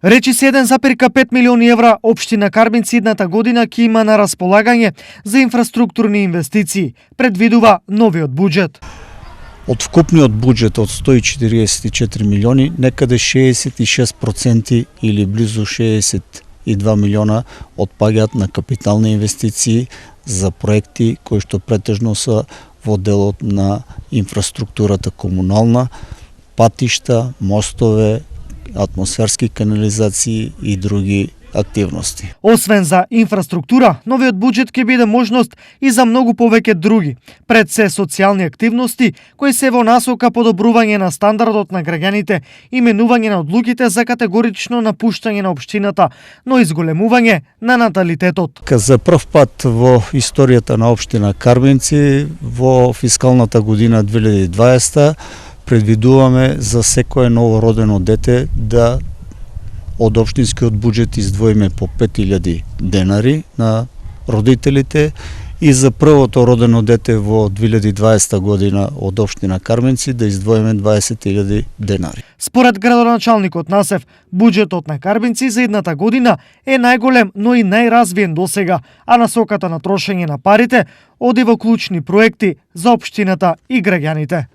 Речи се 1,5 милиони евра општина Карбинци идната година ќе има на располагање за инфраструктурни инвестиции, предвидува новиот буџет. Од вкупниот буџет од 144 милиони, некаде 66% или близу 62 милиона отпаѓаат на капитални инвестиции за проекти кои што претежно се во делот на инфраструктурата комунална, патишта, мостове, атмосферски канализации и други активности. Освен за инфраструктура, новиот буџет ќе биде можност и за многу повеќе други, пред се социјални активности кои се во насока подобрување на стандардот на граѓаните, именување на одлуките за категорично напуштање на општината, но и зголемување на наталитетот. За прв пат во историјата на општина Карбинци во фискалната година 2020 предвидуваме за секое новородено дете да од општинскиот буџет издвоиме по 5000 денари на родителите и за првото родено дете во 2020 година од општина Карбинци да издвоиме 20.000 денари. Според градоначалникот Насев, буџетот на Карбинци за идната година е најголем, но и најразвиен досега, а насоката на трошење на парите оди во клучни проекти за општината и граѓаните.